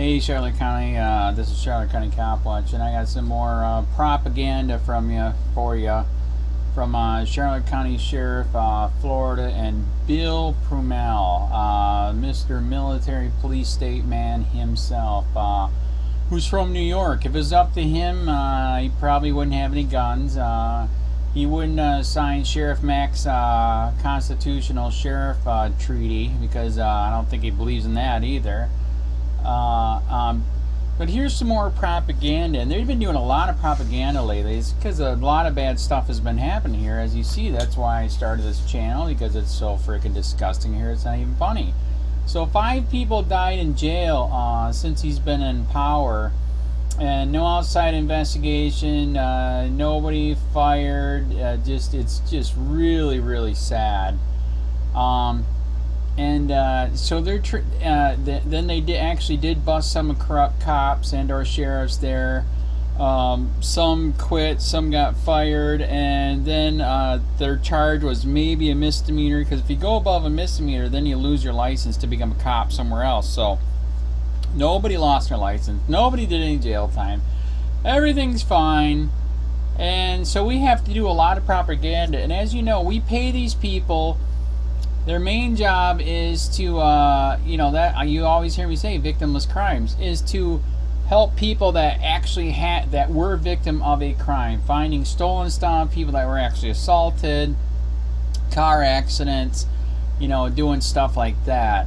Hey Charlotte County, this is Charlotte County COPWATCH, and I got some more propaganda from you from Charlotte County Sheriff Florida and Bill Prummell, Mr. Military Police State Man himself, who's from New York. If it was up to him, he probably wouldn't have any guns. He wouldn't sign Sheriff Mack's constitutional sheriff treaty, because I don't think he believes in that either. But here's some more propaganda, and they've been doing a lot of propaganda lately. It's because a lot of bad stuff has been happening here. As you see, that's why I started this channel, because it's so freaking disgusting here. It's not even funny. So 5 people died in jail since he's been in power, and no outside investigation, nobody fired. It's just really, really sad. So they're then they actually did bust some corrupt cops and or sheriffs there. Some quit, some got fired, and then their charge was maybe a misdemeanor, because if you go above a misdemeanor, then you lose your license to become a cop somewhere else. So nobody lost their license, nobody did any jail time, everything's fine. And so we have to do a lot of propaganda, and as you know, we pay these people. Their main job is to, that you always hear me say, victimless crimes, is to help people that actually that were victim of a crime, finding stolen stuff, people that were actually assaulted, car accidents, doing stuff like that,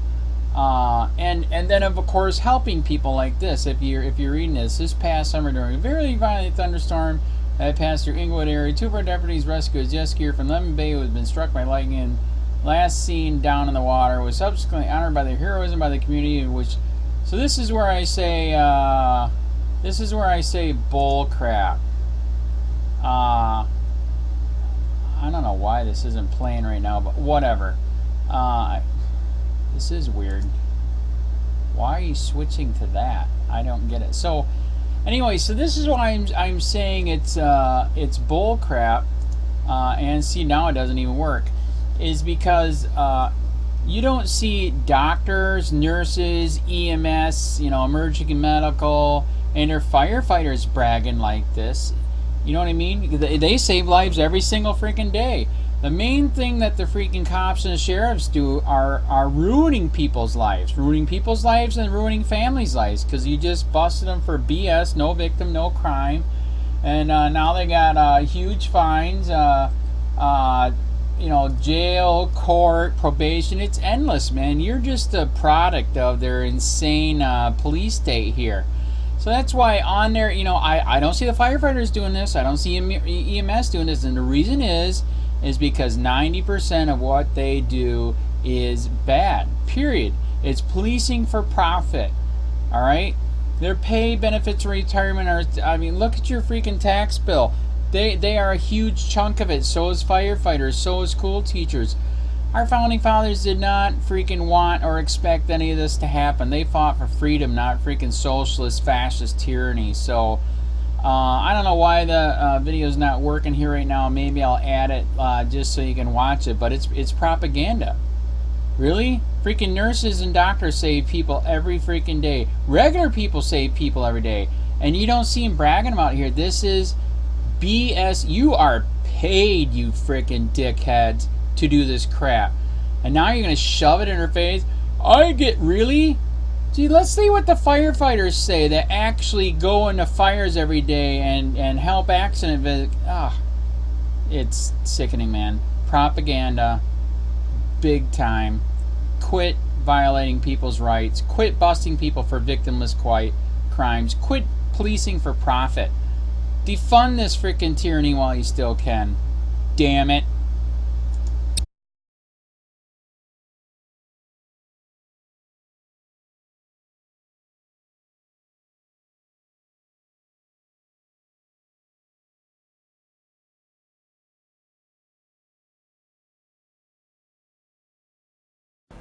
and then of course helping people like this. If you're reading this past summer during a very violent thunderstorm that passed through Inglewood area, 2 of our deputies rescued a jet skier from Lemon Bay who had been struck by lightning and last seen down in the water, was subsequently honored by their heroism by the community. So this is where I say bull crap. I don't know why this isn't playing right now, but whatever. This is weird. Why are you switching to that? I don't get it. So anyway, so this is why I'm saying it's bull crap. And see, now it doesn't even work. Is because you don't see doctors, nurses, EMS, emergency medical, and their firefighters bragging like this. You know what I mean? They save lives every single freaking day. The main thing that the freaking cops and the sheriffs do are ruining people's lives. And ruining families' lives, because you just busted them for BS, no victim, no crime. And now they got huge fines, jail, court, probation. It's endless, man. You're just a product of their insane police state here. So that's why on there, I don't see the firefighters doing this. I don't see EMS doing this. And the reason is because 90% of what they do is bad, period. It's policing for profit, all right? Their pay, benefits, retirement are, look at your freaking tax bill. They are a huge chunk of it. So is firefighters. So is school teachers. Our founding fathers did not freaking want or expect any of this to happen. They fought for freedom, not freaking socialist, fascist tyranny. So I don't know why the video's not working here right now. Maybe I'll add it just so you can watch it. But it's propaganda. Really? Freaking nurses and doctors save people every freaking day. Regular people save people every day. And you don't see them bragging about it here. This is BS. You are paid, you freaking dickheads, to do this crap. And now you're going to shove it in her face? Really? Gee, let's see what the firefighters say that actually go into fires every day and help accident it's sickening, man. Propaganda. Big time. Quit violating people's rights. Quit busting people for victimless crimes. Quit policing for profit. Defund this freaking tyranny while you still can. Damn it.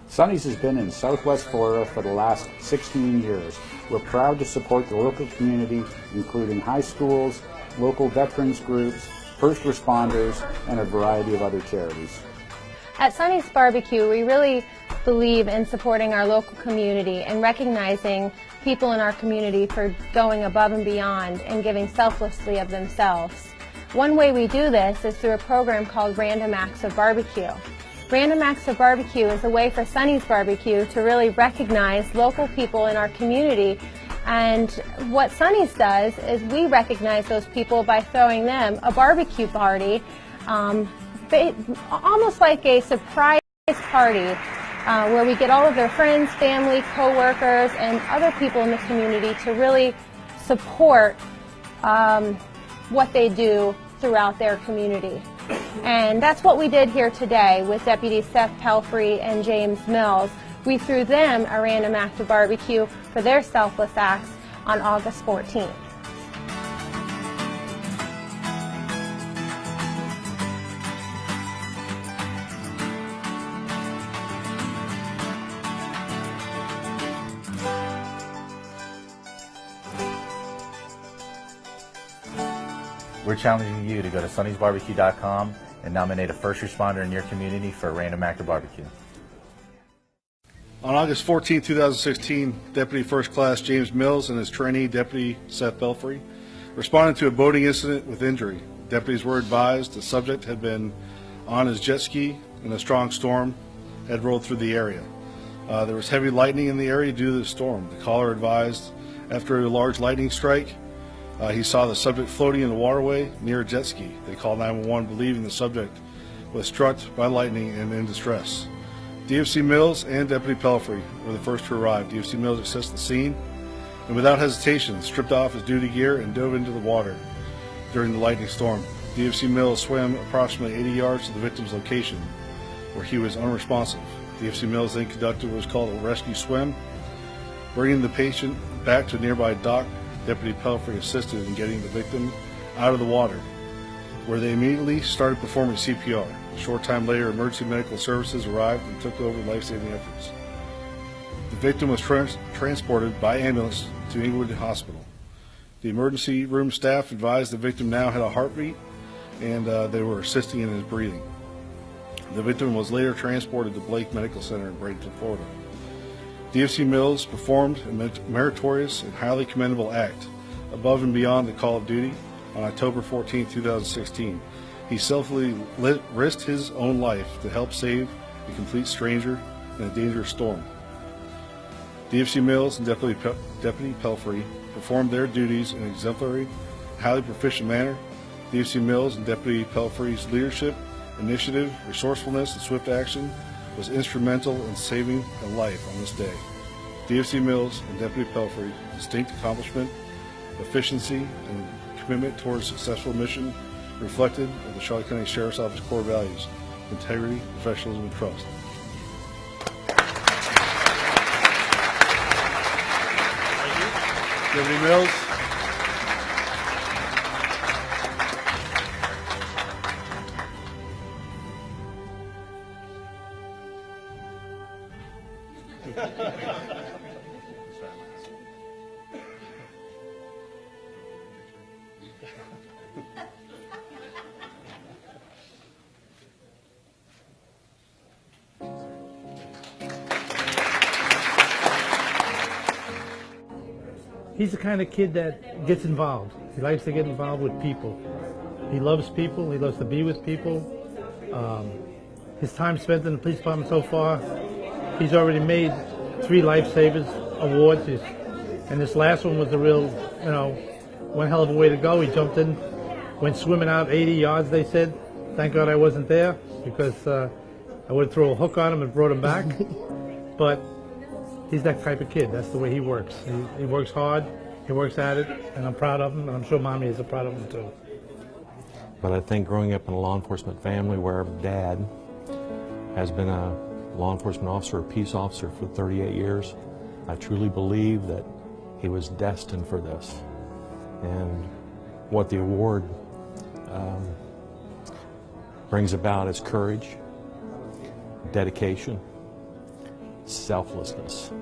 Sonny's has been in Southwest Florida for the last 16 years. We're proud to support the local community, including high schools, local veterans groups, first responders, and a variety of other charities. At Sonny's Barbecue, we really believe in supporting our local community and recognizing people in our community for going above and beyond and giving selflessly of themselves. One way we do this is through a program called Random Acts of Barbecue. Random Acts of Barbecue is a way for Sonny's Barbecue to really recognize local people in our community. And what Sonny's does is we recognize those people by throwing them a barbecue party, almost like a surprise party where we get all of their friends, family, co-workers, and other people in the community to really support what they do throughout their community. And that's what we did here today with Deputies Seth Pelfrey and James Mills. We threw them a random act of barbecue for their selfless acts on August 14th. We're challenging you to go to sonnysbarbecue.com and nominate a first responder in your community for a random act of barbecue. On August 14, 2016, Deputy First Class James Mills and his trainee, Deputy Seth Belfry, responded to a boating incident with injury. Deputies were advised the subject had been on his jet ski and a strong storm had rolled through the area. There was heavy lightning in the area due to the storm. The caller advised after a large lightning strike, he saw the subject floating in the waterway near a jet ski. They called 911 believing the subject was struck by lightning and in distress. DFC Mills and Deputy Pelfrey were the first to arrive. DFC Mills assessed the scene and without hesitation stripped off his duty gear and dove into the water during the lightning storm. DFC Mills swam approximately 80 yards to the victim's location where he was unresponsive. DFC Mills then conducted what was called a rescue swim, bringing the patient back to a nearby dock. Deputy Pelfrey assisted in getting the victim out of the water, where they immediately started performing CPR. A short time later, emergency medical services arrived and took over life-saving efforts. The victim was transported by ambulance to Inglewood Hospital. The emergency room staff advised the victim now had a heartbeat and they were assisting in his breathing. The victim was later transported to Blake Medical Center in Bradenton, Florida. DFC Mills performed a meritorious and highly commendable act above and beyond the call of duty on October 14, 2016. He selflessly risked his own life to help save a complete stranger in a dangerous storm. DFC Mills and Deputy Pelfrey performed their duties in an exemplary, highly proficient manner. DFC Mills and Deputy Pelfrey's leadership, initiative, resourcefulness, and swift action was instrumental in saving a life on this day. DFC Mills and Deputy Pelfrey's distinct accomplishment, efficiency, and commitment towards a successful mission reflected in the Charlotte County Sheriff's Office core values: integrity, professionalism, and trust. Thank you. Deputy Mills. He's the kind of kid that gets involved. He likes to get involved with people. He loves people. He loves to be with people. His time spent in the police department so far, he's already made 3 Lifesavers awards. And this last one was a real, one hell of a way to go. He jumped in, went swimming out 80 yards, they said. Thank God I wasn't there, because I would have thrown a hook on him and brought him back. But he's that type of kid. That's the way he works. He works hard, he works at it, and I'm proud of him, and I'm sure Mommy is proud of him too. But I think growing up in a law enforcement family where Dad has been a law enforcement officer, a peace officer for 38 years, I truly believe that he was destined for this. And what the award brings about is courage, dedication, selflessness,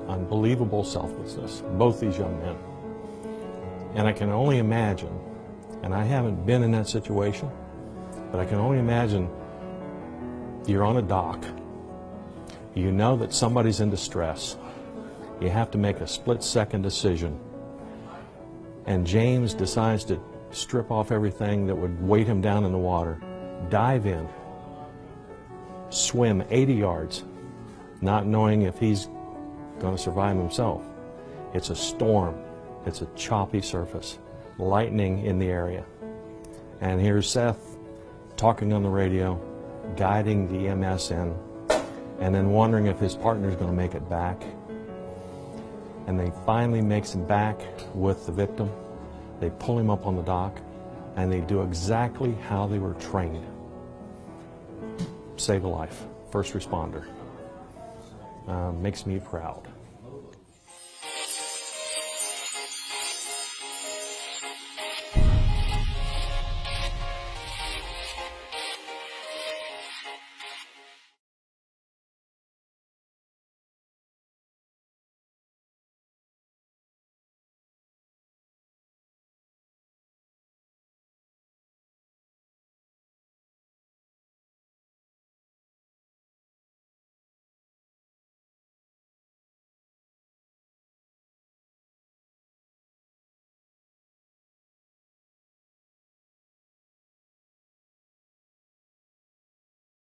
unbelievable selflessness, both these young men. And I can only imagine, and I haven't been in that situation, but I can only imagine you're on a dock, you know that somebody's in distress, You have to make a split-second decision. And James decides to strip off everything that would weight him down in the water, dive in, swim 80 yards, not knowing if he's going to survive himself. It's a storm. It's a choppy surface, lightning in the area. And here's Seth talking on the radio, guiding the EMS in, and then wondering if his partner's going to make it back. And they finally makes him back with the victim. They pull him up on the dock, and they do exactly how they were trained. Save a life. First responder. Makes me proud.